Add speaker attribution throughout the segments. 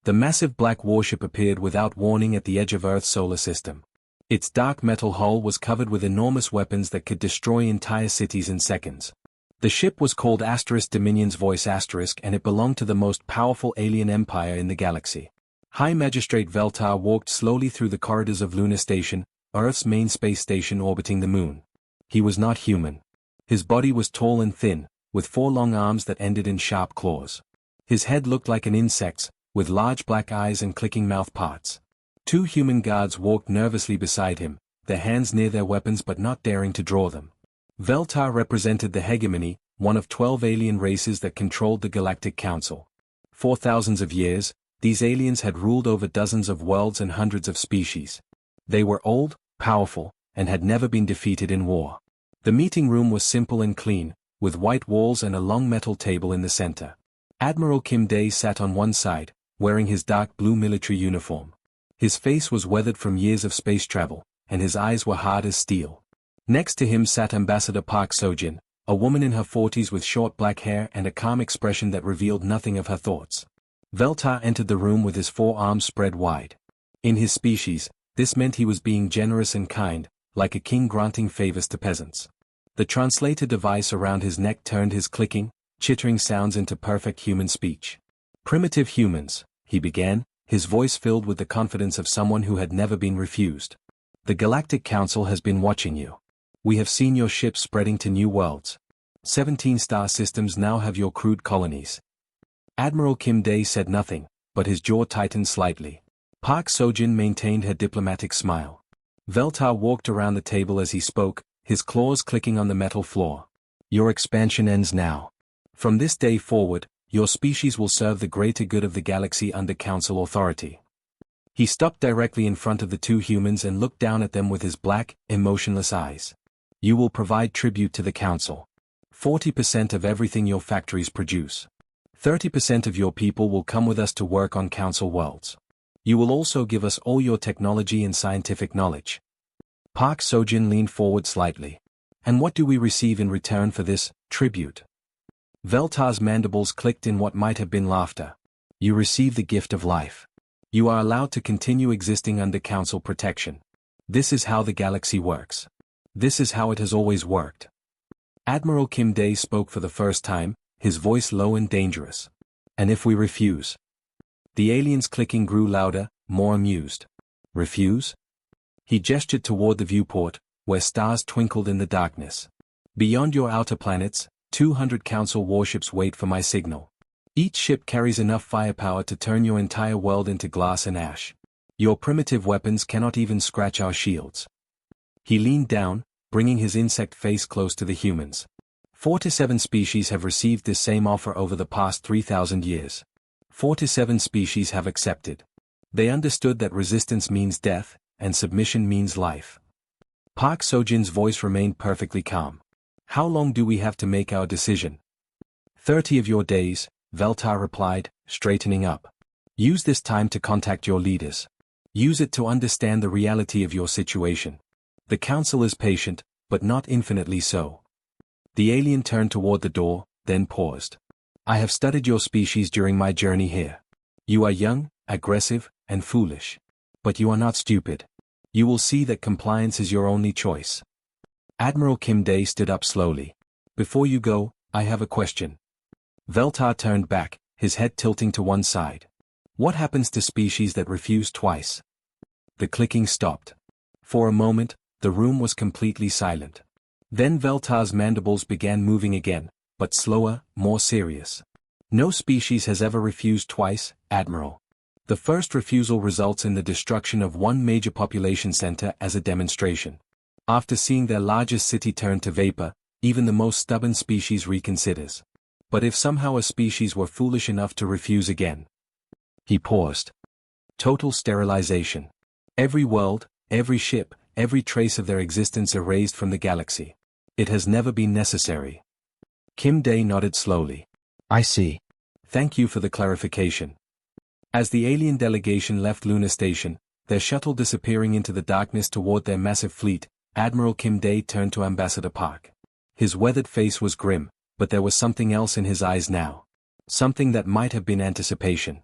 Speaker 1: The massive black warship appeared without warning at the edge of Earth's solar system. Its dark metal hull was covered with enormous weapons that could destroy entire cities in seconds. The ship was called Dominion's Voice and it belonged to the most powerful alien empire in the galaxy. High Magistrate Veltar walked slowly through the corridors of Lunar Station, Earth's main space station orbiting the moon. He was not human. His body was tall and thin, with 4 long arms that ended in sharp claws. His head looked like an insect's, with large black eyes and clicking mouth parts. 2 human guards walked nervously beside him, their hands near their weapons but not daring to draw them. Veltar represented the hegemony, one of 12 alien races that controlled the Galactic Council. For thousands of years, these aliens had ruled over dozens of worlds and hundreds of species. They were old, powerful, and had never been defeated in war. The meeting room was simple and clean, with white walls and a long metal table in the center. Admiral Kim Day sat on one side, wearing his dark blue military uniform. His face was weathered from years of space travel, and his eyes were hard as steel. Next to him sat Ambassador Park Sojin, a woman in her 40s with short black hair and a calm expression that revealed nothing of her thoughts. Veltar entered the room with his 4 arms spread wide. In his species, this meant he was being generous and kind, like a king granting favors to peasants. The translator device around his neck turned his clicking, chittering sounds into perfect human speech. "Primitive humans," he began, his voice filled with the confidence of someone who had never been refused. "The Galactic Council has been watching you. We have seen your ships spreading to new worlds. 17 star systems now have your crewed colonies." Admiral Kim Day said nothing, but his jaw tightened slightly. Park Sojin maintained her diplomatic smile. Veltar walked around the table as he spoke, his claws clicking on the metal floor. "Your expansion ends now. From this day forward, your species will serve the greater good of the galaxy under Council authority." He stopped directly in front of the 2 humans and looked down at them with his black, emotionless eyes. "You will provide tribute to the Council. 40% of everything your factories produce. 30% of your people will come with us to work on Council worlds. You will also give us all your technology and scientific knowledge." Park Sojin leaned forward slightly. "And what do we receive in return for this tribute?" Veltar's mandibles clicked in what might have been laughter. "You receive the gift of life. You are allowed to continue existing under Council protection. This is how the galaxy works. This is how it has always worked." Admiral Kim Day spoke for the first time, his voice low and dangerous. "And if we refuse?" The alien's clicking grew louder, more amused. "Refuse?" He gestured toward the viewport, where stars twinkled in the darkness. "Beyond your outer planets, 200 Council warships wait for my signal. Each ship carries enough firepower to turn your entire world into glass and ash. Your primitive weapons cannot even scratch our shields." He leaned down, bringing his insect face close to the humans. 47 species have received this same offer over the past 3,000 years. 47 species have accepted. They understood that resistance means death, and submission means life. Park Sojin's voice remained perfectly calm. "How long do we have to make our decision?" 30 of your days, Veltar replied, straightening up. "Use this time to contact your leaders. Use it to understand the reality of your situation. The Council is patient, but not infinitely so." The alien turned toward the door, then paused. "I have studied your species during my journey here. You are young, aggressive, and foolish. But you are not stupid. You will see that compliance is your only choice." Admiral Kim Day stood up slowly. "Before you go, I have a question." Veltar turned back, his head tilting to one side. "What happens to species that refuse twice?" The clicking stopped. For a moment, the room was completely silent. Then Veltar's mandibles began moving again, but slower, more serious. "No species has ever refused twice, Admiral. The first refusal results in the destruction of one major population center as a demonstration. After seeing their largest city turn to vapor, even the most stubborn species reconsiders. But if somehow a species were foolish enough to refuse again..." He paused. "Total sterilization. Every world, every ship, every trace of their existence erased from the galaxy. It has never been necessary." Kim Day nodded slowly. "I see. Thank you for the clarification." As the alien delegation left Lunar Station, their shuttle disappearing into the darkness toward their massive fleet, Admiral Kim Day turned to Ambassador Park. His weathered face was grim, but there was something else in his eyes now. Something that might have been anticipation.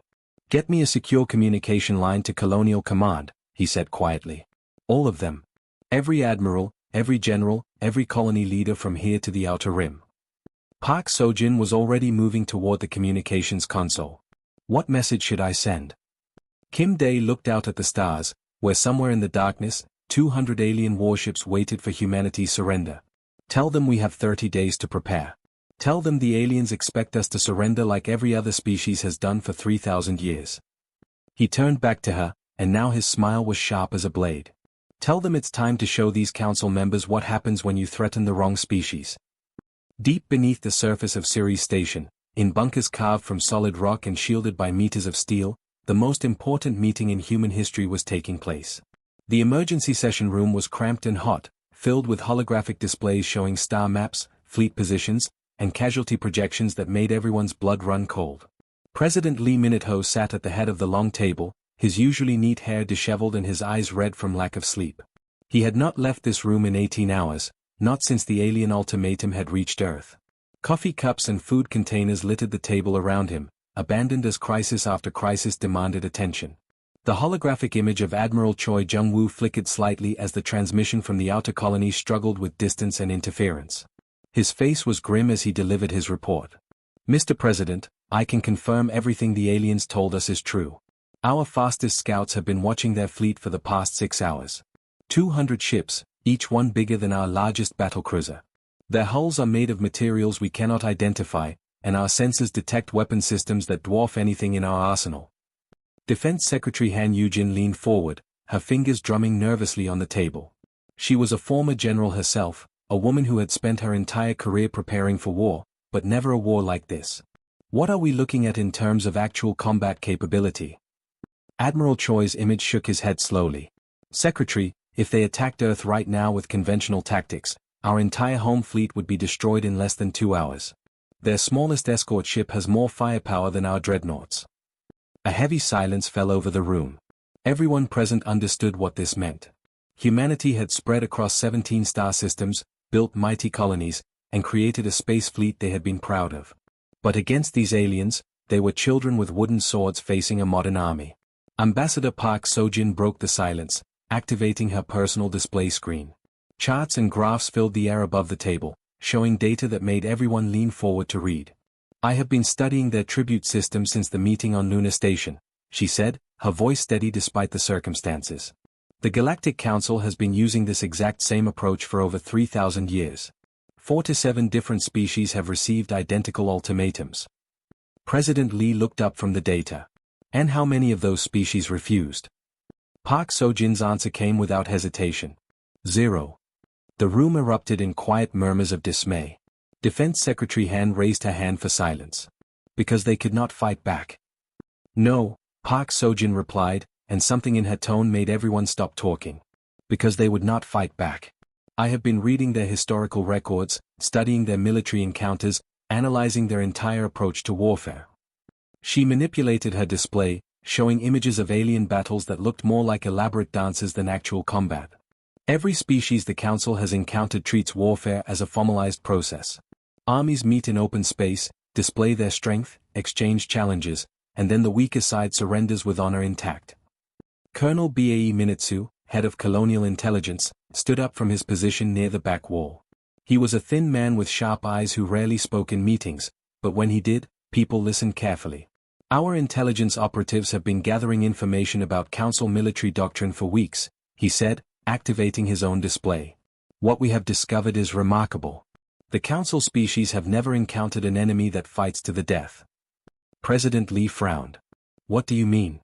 Speaker 1: Get me a secure communication line to Colonial Command, he said quietly. All of them. Every admiral, every general, every colony leader from here to the Outer Rim. Park Sojin was already moving toward the communications console. What message should I send? Kim Dae looked out at the stars, where somewhere in the darkness, 200 alien warships waited for humanity's surrender. Tell them we have 30 days to prepare. Tell them the aliens expect us to surrender like every other species has done for 3,000 years. He turned back to her, and now his smile was sharp as a blade. Tell them it's time to show these council members what happens when you threaten the wrong species. Deep beneath the surface of Ceres Station, in bunkers carved from solid rock and shielded by meters of steel, the most important meeting in human history was taking place. The emergency session room was cramped and hot, filled with holographic displays showing star maps, fleet positions, and casualty projections that made everyone's blood run cold. President Lee Minute-ho sat at the head of the long table, his usually neat hair disheveled and his eyes red from lack of sleep. He had not left this room in 18 hours, not since the alien ultimatum had reached Earth. Coffee cups and food containers littered the table around him, abandoned as crisis after crisis demanded attention. The holographic image of Admiral Choi Jung-woo flickered slightly as the transmission from the outer colony struggled with distance and interference. His face was grim as he delivered his report. Mr. President, I can confirm everything the aliens told us is true. Our fastest scouts have been watching their fleet for the past 6 hours. 200 ships, each one bigger than our largest battlecruiser. Their hulls are made of materials we cannot identify, and our sensors detect weapon systems that dwarf anything in our arsenal. Defense Secretary Han Yujin leaned forward, her fingers drumming nervously on the table. She was a former general herself, a woman who had spent her entire career preparing for war, but never a war like this. What are we looking at in terms of actual combat capability? Admiral Choi's image shook his head slowly. Secretary, if they attacked Earth right now with conventional tactics, our entire home fleet would be destroyed in less than 2 hours. Their smallest escort ship has more firepower than our dreadnoughts. A heavy silence fell over the room. Everyone present understood what this meant. Humanity had spread across 17 star systems, built mighty colonies, and created a space fleet they had been proud of. But against these aliens, they were children with wooden swords facing a modern army. Ambassador Park Sojin broke the silence, activating her personal display screen. Charts and graphs filled the air above the table, showing data that made everyone lean forward to read. I have been studying their tribute system since the meeting on Lunar Station, she said, her voice steady despite the circumstances. The Galactic Council has been using this exact same approach for over 3,000 years. 4 to 7 different species have received identical ultimatums. President Lee looked up from the data. And how many of those species refused? Park Sojin's answer came without hesitation. 0. The room erupted in quiet murmurs of dismay. Defense Secretary Han raised her hand for silence. Because they could not fight back. No, Park Sojin replied, and something in her tone made everyone stop talking. Because they would not fight back. I have been reading their historical records, studying their military encounters, analyzing their entire approach to warfare. She manipulated her display, showing images of alien battles that looked more like elaborate dances than actual combat. Every species the Council has encountered treats warfare as a formalized process. Armies meet in open space, display their strength, exchange challenges, and then the weaker side surrenders with honor intact. Colonel Bae Minutsu, head of Colonial Intelligence, stood up from his position near the back wall. He was a thin man with sharp eyes who rarely spoke in meetings, but when he did, people listened carefully. Our intelligence operatives have been gathering information about Council military doctrine for weeks, he said, activating his own display. What we have discovered is remarkable. The Council species have never encountered an enemy that fights to the death. President Lee frowned. What do you mean?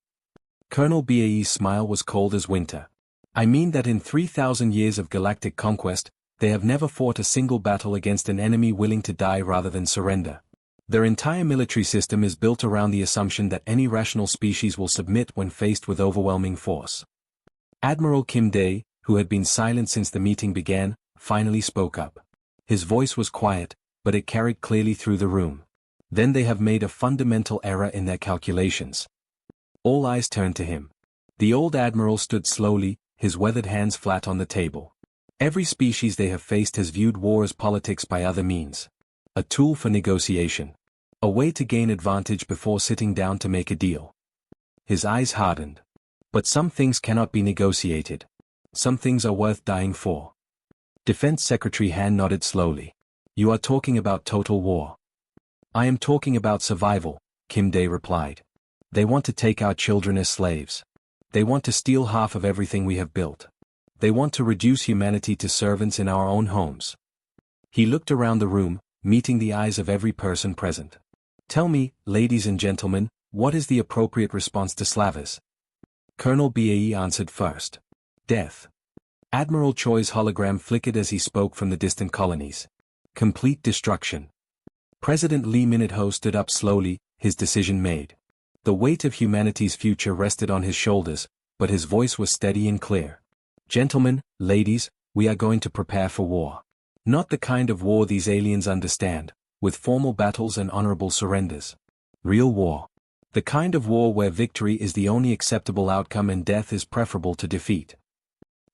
Speaker 1: Colonel Bae's smile was cold as winter. I mean that in 3,000 years of galactic conquest, they have never fought a single battle against an enemy willing to die rather than surrender. Their entire military system is built around the assumption that any rational species will submit when faced with overwhelming force. Admiral Kim Dae, who had been silent since the meeting began, finally spoke up. His voice was quiet, but it carried clearly through the room. Then they have made a fundamental error in their calculations. All eyes turned to him. The old admiral stood slowly, his weathered hands flat on the table. Every species they have faced has viewed war as politics by other means. A tool for negotiation. A way to gain advantage before sitting down to make a deal. his eyes hardened. But some things cannot be negotiated. Some things are worth dying for. Defense Secretary Han nodded slowly. You are talking about total war. I am talking about survival, Kim Dae replied. They want to take our children as slaves. They want to steal half of everything we have built. They want to reduce humanity to servants in our own homes. He looked around the room, meeting the eyes of every person present. Tell me, ladies and gentlemen, what is the appropriate response to Slavas? Colonel Bae answered first. Death. Admiral Choi's hologram flickered as he spoke from the distant colonies. Complete destruction. President Lee Minute-ho stood up slowly, his decision made. The weight of humanity's future rested on his shoulders, but his voice was steady and clear. Gentlemen, ladies, we are going to prepare for war. Not the kind of war these aliens understand, with formal battles and honorable surrenders. Real war. The kind of war where victory is the only acceptable outcome and death is preferable to defeat.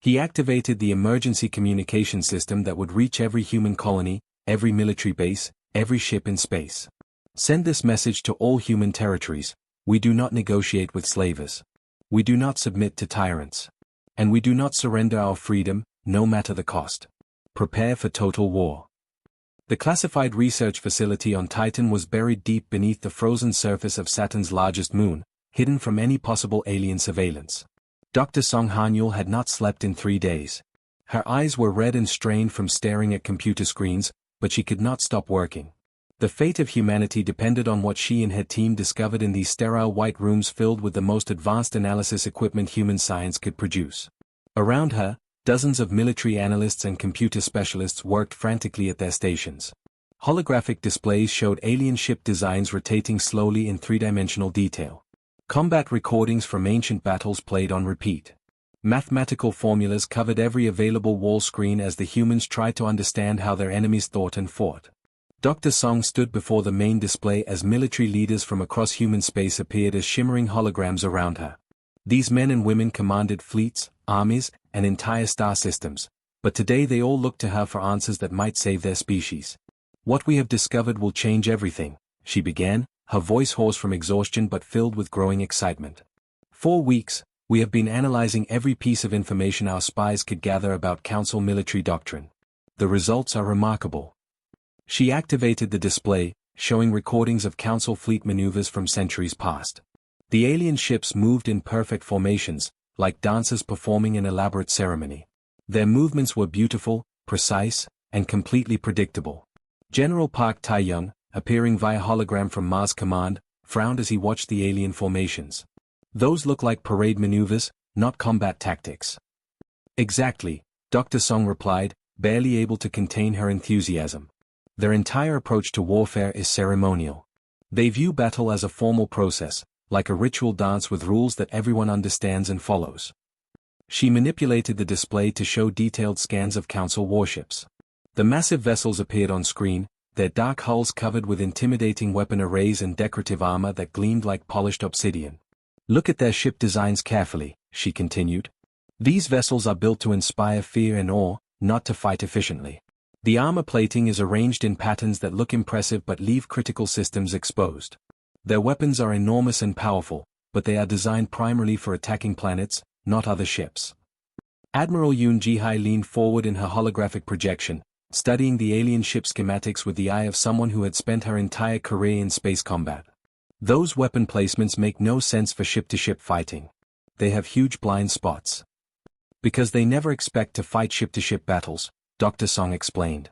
Speaker 1: He activated the emergency communication system that would reach every human colony, every military base, every ship in space. Send this message to all human territories: we do not negotiate with slavers. We do not submit to tyrants. And we do not surrender our freedom, no matter the cost. Prepare for total war. The classified research facility on Titan was buried deep beneath the frozen surface of Saturn's largest moon, hidden from any possible alien surveillance. Dr. Song Hanyul had not slept in 3 days. Her eyes were red and strained from staring at computer screens, but she could not stop working. The fate of humanity depended on what she and her team discovered in these sterile white rooms filled with the most advanced analysis equipment human science could produce. Around her, dozens of military analysts and computer specialists worked frantically at their stations. Holographic displays showed alien ship designs rotating slowly in three-dimensional detail. Combat recordings from ancient battles played on repeat. Mathematical formulas covered every available wall screen as the humans tried to understand how their enemies thought and fought. Dr. Song stood before the main display as military leaders from across human space appeared as shimmering holograms around her. These men and women commanded fleets, armies, and entire star systems, but today they all looked to her for answers that might save their species. What we have discovered will change everything, she began, her voice hoarse from exhaustion but filled with growing excitement. 4 weeks, we have been analyzing every piece of information our spies could gather about Council military doctrine. The results are remarkable. She activated the display, showing recordings of Council fleet maneuvers from centuries past. The alien ships moved in perfect formations, like dancers performing an elaborate ceremony. Their movements were beautiful, precise, and completely predictable. General Park Tae-young, appearing via hologram from Mars Command, frowned as he watched the alien formations. Those look like parade maneuvers, not combat tactics. Exactly, Dr. Song replied, barely able to contain her enthusiasm. Their entire approach to warfare is ceremonial. They view battle as a formal process, like a ritual dance with rules that everyone understands and follows. She manipulated the display to show detailed scans of Council warships. The massive vessels appeared on screen, their dark hulls covered with intimidating weapon arrays and decorative armor that gleamed like polished obsidian. Look at their ship designs carefully, she continued. These vessels are built to inspire fear and awe, not to fight efficiently. The armor plating is arranged in patterns that look impressive but leave critical systems exposed. Their weapons are enormous and powerful, but they are designed primarily for attacking planets, not other ships. Admiral Yoon Ji-hai leaned forward in her holographic projection, studying the alien ship schematics with the eye of someone who had spent her entire career in space combat. Those weapon placements make no sense for ship-to-ship fighting. They have huge blind spots. Because they never expect to fight ship-to-ship battles, Dr. Song explained.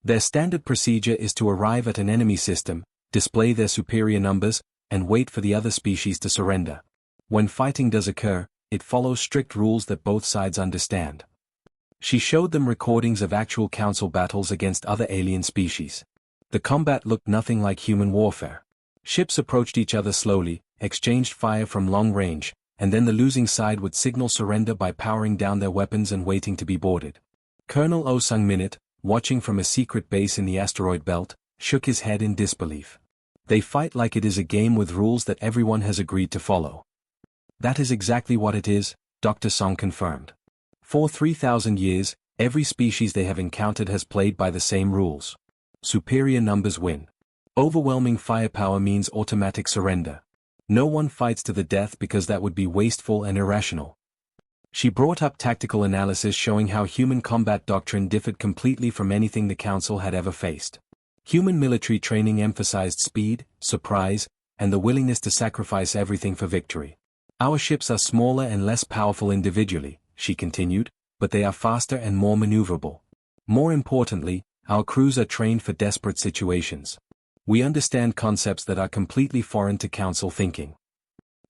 Speaker 1: Their standard procedure is to arrive at an enemy system, display their superior numbers, and wait for the other species to surrender. When fighting does occur, it follows strict rules that both sides understand. She showed them recordings of actual Council battles against other alien species. The combat looked nothing like human warfare. Ships approached each other slowly, exchanged fire from long range, and then the losing side would signal surrender by powering down their weapons and waiting to be boarded. Colonel Oh Sung-minute, watching from a secret base in the asteroid belt, shook his head in disbelief. They fight like it is a game with rules that everyone has agreed to follow. That is exactly what it is, Dr. Song confirmed. For 3,000 years, every species they have encountered has played by the same rules. Superior numbers win. Overwhelming firepower means automatic surrender. No one fights to the death because that would be wasteful and irrational. She brought up tactical analysis showing how human combat doctrine differed completely from anything the Council had ever faced. Human military training emphasized speed, surprise, and the willingness to sacrifice everything for victory. Our ships are smaller and less powerful individually, she continued, but they are faster and more maneuverable. More importantly, our crews are trained for desperate situations. We understand concepts that are completely foreign to Council thinking.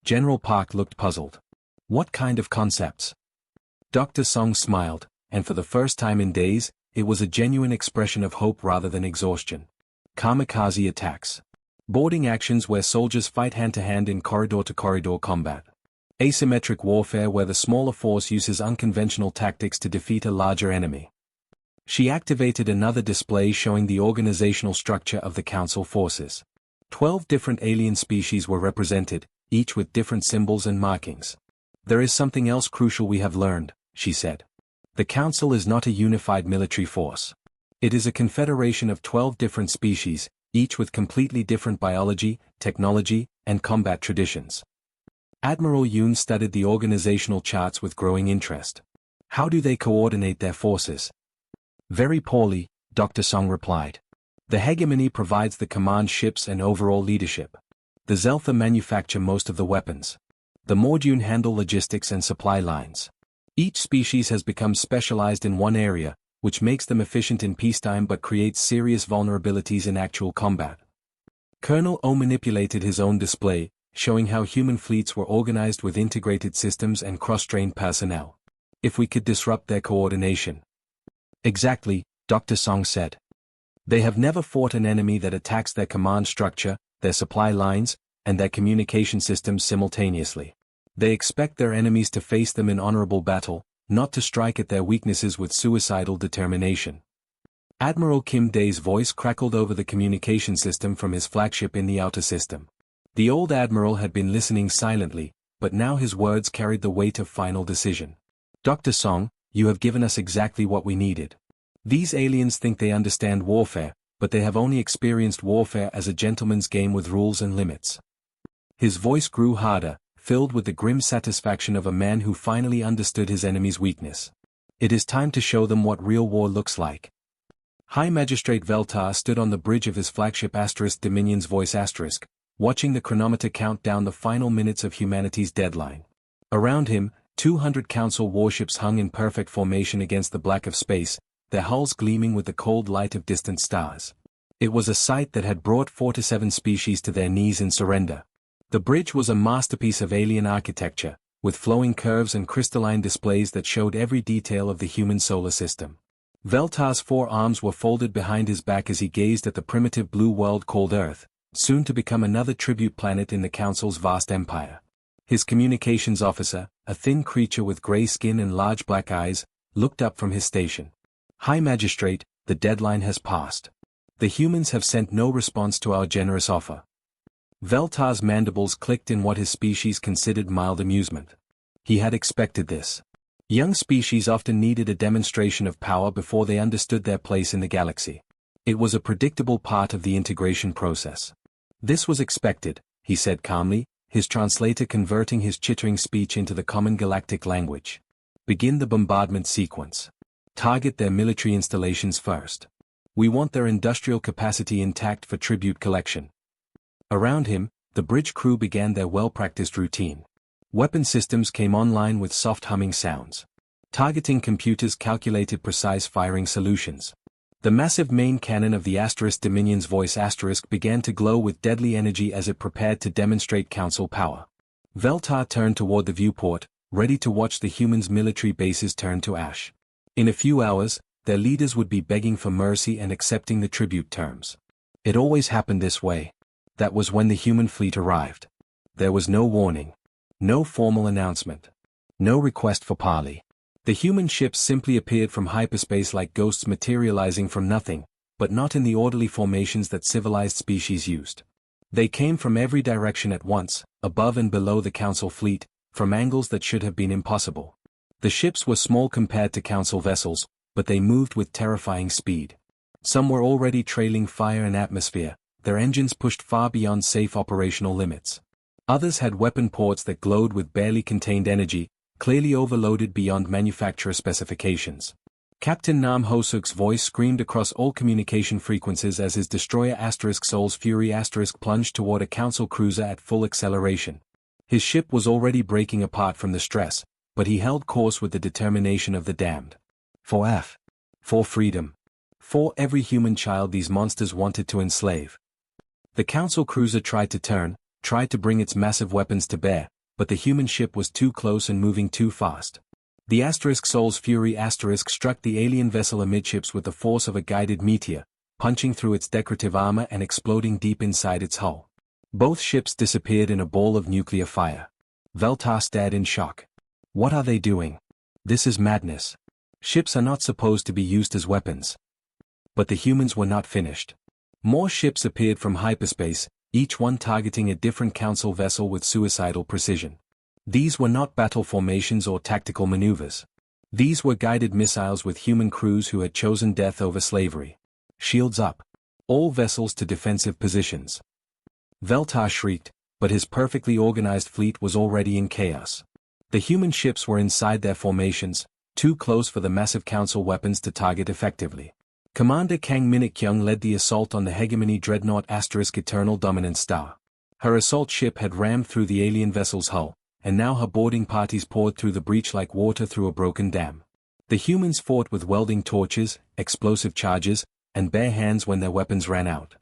Speaker 1: General Park looked puzzled. What kind of concepts? Dr. Song smiled, and for the first time in days, it was a genuine expression of hope rather than exhaustion. Kamikaze attacks. Boarding actions where soldiers fight hand-to-hand in corridor-to-corridor combat. Asymmetric warfare where the smaller force uses unconventional tactics to defeat a larger enemy. She activated another display showing the organizational structure of the Council forces. 12 different alien species were represented, each with different symbols and markings. There is something else crucial we have learned, she said. The Council is not a unified military force. It is a confederation of 12 different species, each with completely different biology, technology, and combat traditions. Admiral Yoon studied the organizational charts with growing interest. How do they coordinate their forces? Very poorly, Dr. Song replied. The hegemony provides the command ships and overall leadership. The Zeltha manufacture most of the weapons. The Mordyun handle logistics and supply lines. Each species has become specialized in one area, which makes them efficient in peacetime but creates serious vulnerabilities in actual combat. Colonel O manipulated his own display, showing how human fleets were organized with integrated systems and cross-trained personnel. If we could disrupt their coordination. Exactly, Dr. Song said. They have never fought an enemy that attacks their command structure, their supply lines, and their communication systems simultaneously. They expect their enemies to face them in honorable battle, not to strike at their weaknesses with suicidal determination. Admiral Kim Dae's voice crackled over the communication system from his flagship in the outer system. The old admiral had been listening silently, but now his words carried the weight of final decision. Dr. Song, you have given us exactly what we needed. These aliens think they understand warfare, but they have only experienced warfare as a gentleman's game with rules and limits. His voice grew harder, filled with the grim satisfaction of a man who finally understood his enemy's weakness. It is time to show them what real war looks like. High Magistrate Veltar stood on the bridge of his flagship Dominion's voice watching the chronometer count down the final minutes of humanity's deadline. Around him, 200 Council warships hung in perfect formation against the black of space, their hulls gleaming with the cold light of distant stars. It was a sight that had brought 47 species to their knees in surrender. The bridge was a masterpiece of alien architecture, with flowing curves and crystalline displays that showed every detail of the human solar system. Veltar's 4 arms were folded behind his back as he gazed at the primitive blue world called Earth, soon to become another tribute planet in the Council's vast empire. His communications officer, a thin creature with gray skin and large black eyes, looked up from his station. High Magistrate, the deadline has passed. The humans have sent no response to our generous offer. Veltar's mandibles clicked in what his species considered mild amusement. He had expected this. Young species often needed a demonstration of power before they understood their place in the galaxy. It was a predictable part of the integration process. This was expected, he said calmly, his translator converting his chittering speech into the common galactic language. Begin the bombardment sequence. Target their military installations first. We want their industrial capacity intact for tribute collection. Around him, the bridge crew began their well-practiced routine. Weapon systems came online with soft humming sounds. Targeting computers calculated precise firing solutions. The massive main cannon of the Dominion's voice began to glow with deadly energy as it prepared to demonstrate Council power. Veltar turned toward the viewport, ready to watch the humans' military bases turn to ash. In a few hours, their leaders would be begging for mercy and accepting the tribute terms. It always happened this way. That was when the human fleet arrived. There was no warning. No formal announcement. No request for parley. The human ships simply appeared from hyperspace like ghosts materializing from nothing, but not in the orderly formations that civilized species used. They came from every direction at once, above and below the Council fleet, from angles that should have been impossible. The ships were small compared to Council vessels, but they moved with terrifying speed. Some were already trailing fire and atmosphere, their engines pushed far beyond safe operational limits. Others had weapon ports that glowed with barely contained energy, clearly overloaded beyond manufacturer specifications. Captain Nam Hosuk's voice screamed across all communication frequencies as his destroyer Soul's Fury plunged toward a council cruiser at full acceleration. His ship was already breaking apart from the stress, but he held course with the determination of the damned. For freedom. For every human child these monsters wanted to enslave. The council cruiser tried to bring its massive weapons to bear, but the human ship was too close and moving too fast. The Soul's Fury struck the alien vessel amidships with the force of a guided meteor, punching through its decorative armor and exploding deep inside its hull. Both ships disappeared in a ball of nuclear fire. Veltar stared in shock. What are they doing? This is madness. Ships are not supposed to be used as weapons. But the humans were not finished. More ships appeared from hyperspace, each one targeting a different council vessel with suicidal precision. These were not battle formations or tactical maneuvers. These were guided missiles with human crews who had chosen death over slavery. Shields up. All vessels to defensive positions. Veltar shrieked, but his perfectly organized fleet was already in chaos. The human ships were inside their formations, too close for the massive council weapons to target effectively. Commander Kang Minuk-kyung led the assault on the hegemony dreadnought Eternal Dominance Star. Her assault ship had rammed through the alien vessel's hull, and now her boarding parties poured through the breach like water through a broken dam. The humans fought with welding torches, explosive charges, and bare hands when their weapons ran out.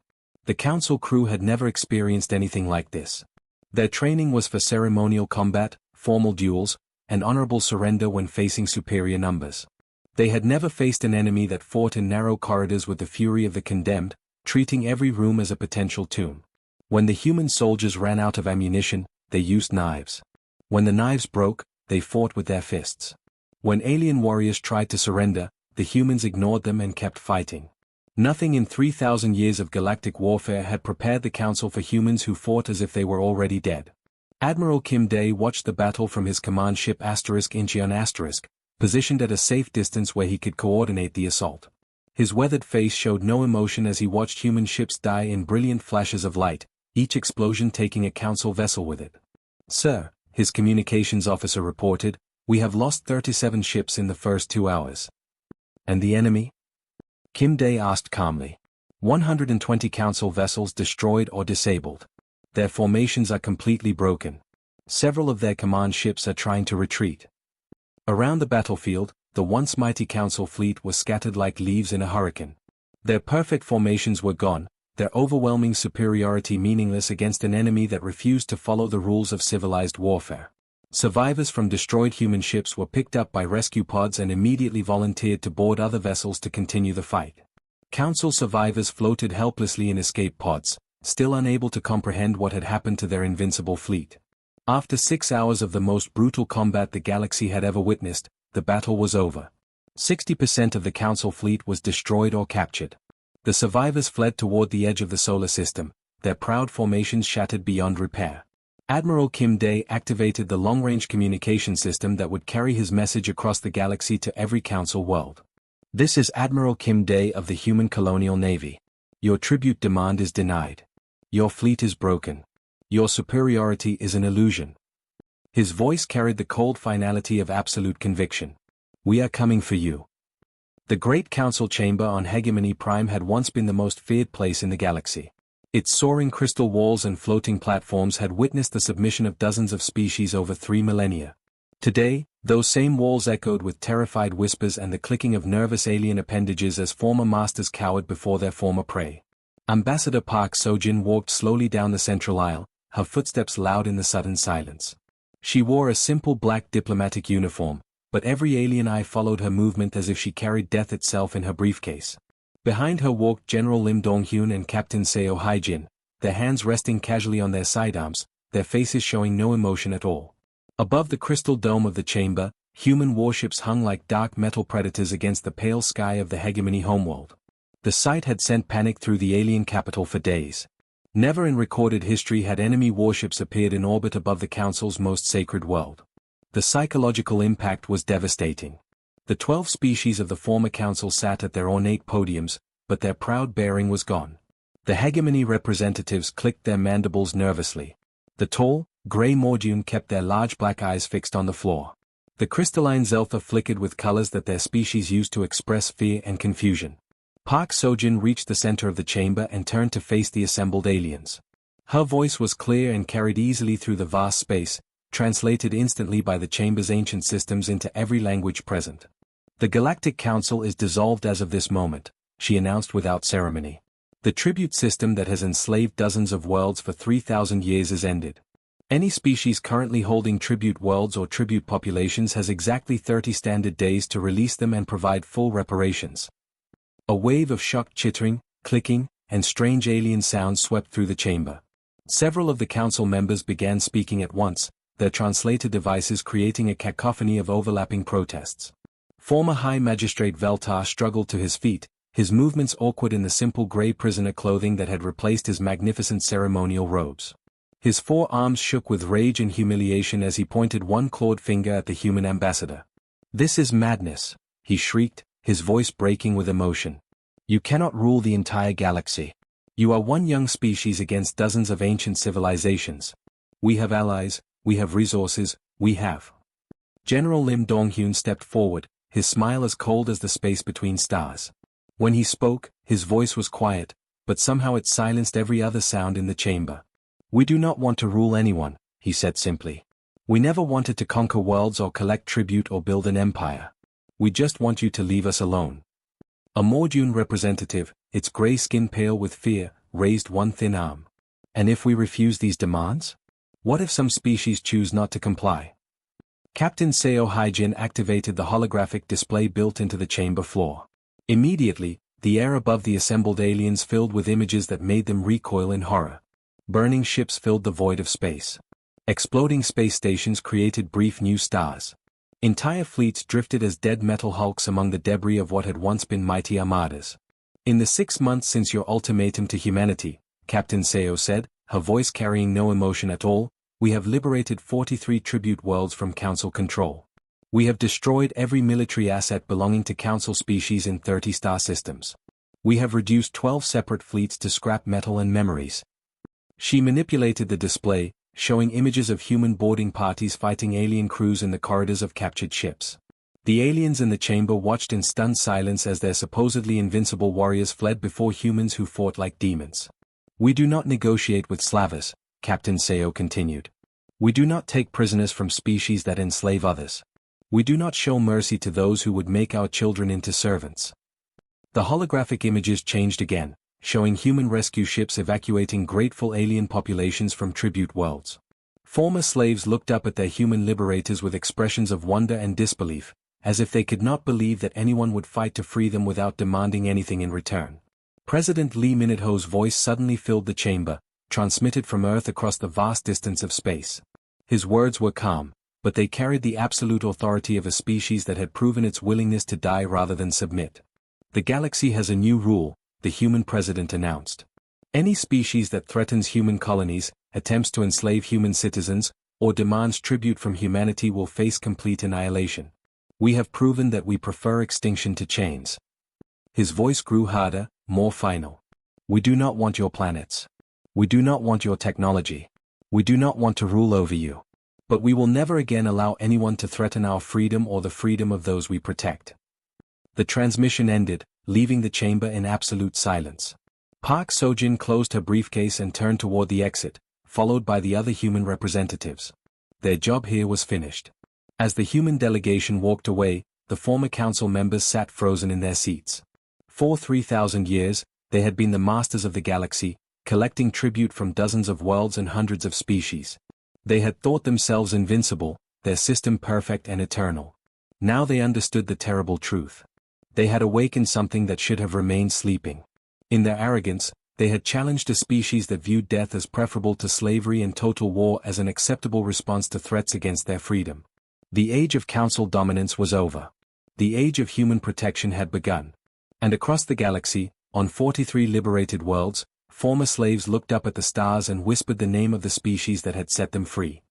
Speaker 1: The council crew had never experienced anything like this. Their training was for ceremonial combat, formal duels, and honorable surrender when facing superior numbers. They had never faced an enemy that fought in narrow corridors with the fury of the condemned, treating every room as a potential tomb. When the human soldiers ran out of ammunition, they used knives. When the knives broke, they fought with their fists. When alien warriors tried to surrender, the humans ignored them and kept fighting. Nothing in 3,000 years of galactic warfare had prepared the council for humans who fought as if they were already dead. Admiral Kim Dae watched the battle from his command ship Incheon*, positioned at a safe distance where he could coordinate the assault. His weathered face showed no emotion as he watched human ships die in brilliant flashes of light, each explosion taking a council vessel with it. "Sir," his communications officer reported, "we have lost 37 ships in the first 2 hours. And the enemy?" Kim Dae asked calmly. 120 council vessels destroyed or disabled. Their formations are completely broken. Several of their command ships are trying to retreat. Around the battlefield, the once mighty council fleet was scattered like leaves in a hurricane. Their perfect formations were gone, their overwhelming superiority meaningless against an enemy that refused to follow the rules of civilized warfare. Survivors from destroyed human ships were picked up by rescue pods and immediately volunteered to board other vessels to continue the fight. Council survivors floated helplessly in escape pods, still unable to comprehend what had happened to their invincible fleet. After 6 hours of the most brutal combat the galaxy had ever witnessed, the battle was over. 60% of the council fleet was destroyed or captured. The survivors fled toward the edge of the solar system, their proud formations shattered beyond repair. Admiral Kim Dae activated the long-range communication system that would carry his message across the galaxy to every council world. "This is Admiral Kim Dae of the Human Colonial Navy. Your tribute demand is denied. Your fleet is broken. Your superiority is an illusion." His voice carried the cold finality of absolute conviction. "We are coming for you." The Great Council Chamber on Hegemony Prime had once been the most feared place in the galaxy. Its soaring crystal walls and floating platforms had witnessed the submission of dozens of species over 3 millennia. Today, those same walls echoed with terrified whispers and the clicking of nervous alien appendages as former masters cowered before their former prey. Ambassador Park Sojin walked slowly down the central aisle, her footsteps loud in the sudden silence. She wore a simple black diplomatic uniform, but every alien eye followed her movement as if she carried death itself in her briefcase. Behind her walked General Lim Dong-hyun and Captain Seo Haijin, their hands resting casually on their sidearms, their faces showing no emotion at all. Above the crystal dome of the chamber, human warships hung like dark metal predators against the pale sky of the hegemony homeworld. The sight had sent panic through the alien capital for days. Never in recorded history had enemy warships appeared in orbit above the Council's most sacred world. The psychological impact was devastating. The 12 species of the former Council sat at their ornate podiums, but their proud bearing was gone. The hegemony representatives clicked their mandibles nervously. The tall, Grey Mordian kept their large black eyes fixed on the floor. The crystalline Zeltha flickered with colors that their species used to express fear and confusion. Park Sojin reached the center of the chamber and turned to face the assembled aliens. Her voice was clear and carried easily through the vast space, translated instantly by the chamber's ancient systems into every language present. The Galactic Council is dissolved as of this moment, she announced without ceremony. The tribute system that has enslaved dozens of worlds for 3,000 years is ended. Any species currently holding tribute worlds or tribute populations has exactly 30 standard days to release them and provide full reparations. A wave of shocked chittering, clicking, and strange alien sounds swept through the chamber. Several of the council members began speaking at once, their translator devices creating a cacophony of overlapping protests. Former High Magistrate Veltar struggled to his feet, his movements awkward in the simple grey prisoner clothing that had replaced his magnificent ceremonial robes. His 4 arms shook with rage and humiliation as he pointed one clawed finger at the human ambassador. "This is madness," he shrieked, his voice breaking with emotion. "You cannot rule the entire galaxy. You are one young species against dozens of ancient civilizations. We have allies, we have resources, we have." General Lim Donghyun stepped forward, his smile as cold as the space between stars. When he spoke, his voice was quiet, but somehow it silenced every other sound in the chamber. "We do not want to rule anyone," he said simply. "We never wanted to conquer worlds or collect tribute or build an empire. We just want you to leave us alone." A Mordian representative, its grey skin pale with fear, raised one thin arm. "And if we refuse these demands? What if some species choose not to comply?" Captain Seo Haijin activated the holographic display built into the chamber floor. Immediately, the air above the assembled aliens filled with images that made them recoil in horror. Burning ships filled the void of space. Exploding space stations created brief new stars. Entire fleets drifted as dead metal hulks among the debris of what had once been mighty armadas. "In the 6 months since your ultimatum to humanity," Captain Seo said, her voice carrying no emotion at all, "we have liberated 43 tribute worlds from Council control. We have destroyed every military asset belonging to Council species in 30 star systems. We have reduced 12 separate fleets to scrap metal and memories." She manipulated the display, showing images of human boarding parties fighting alien crews in the corridors of captured ships. The aliens in the chamber watched in stunned silence as their supposedly invincible warriors fled before humans who fought like demons. "We do not negotiate with slavers," Captain Seo continued. "We do not take prisoners from species that enslave others. We do not show mercy to those who would make our children into servants." The holographic images changed again, showing human rescue ships evacuating grateful alien populations from tribute worlds. Former slaves looked up at their human liberators with expressions of wonder and disbelief, as if they could not believe that anyone would fight to free them without demanding anything in return. President Lee Minutho's voice suddenly filled the chamber, transmitted from Earth across the vast distance of space. His words were calm, but they carried the absolute authority of a species that had proven its willingness to die rather than submit. "The galaxy has a new rule," the human president announced. "Any species that threatens human colonies, attempts to enslave human citizens, or demands tribute from humanity will face complete annihilation. We have proven that we prefer extinction to chains." His voice grew harder, more final. "We do not want your planets. We do not want your technology. We do not want to rule over you. But we will never again allow anyone to threaten our freedom or the freedom of those we protect." The transmission ended, leaving the chamber in absolute silence. Park Sojin closed her briefcase and turned toward the exit, followed by the other human representatives. Their job here was finished. As the human delegation walked away, the former council members sat frozen in their seats. For 3,000 years, they had been the masters of the galaxy, collecting tribute from dozens of worlds and hundreds of species. They had thought themselves invincible, their system perfect and eternal. Now they understood the terrible truth. They had awakened something that should have remained sleeping. In their arrogance, they had challenged a species that viewed death as preferable to slavery and total war as an acceptable response to threats against their freedom. The age of council dominance was over. The age of human protection had begun. And across the galaxy, on 43 liberated worlds, former slaves looked up at the stars and whispered the name of the species that had set them free.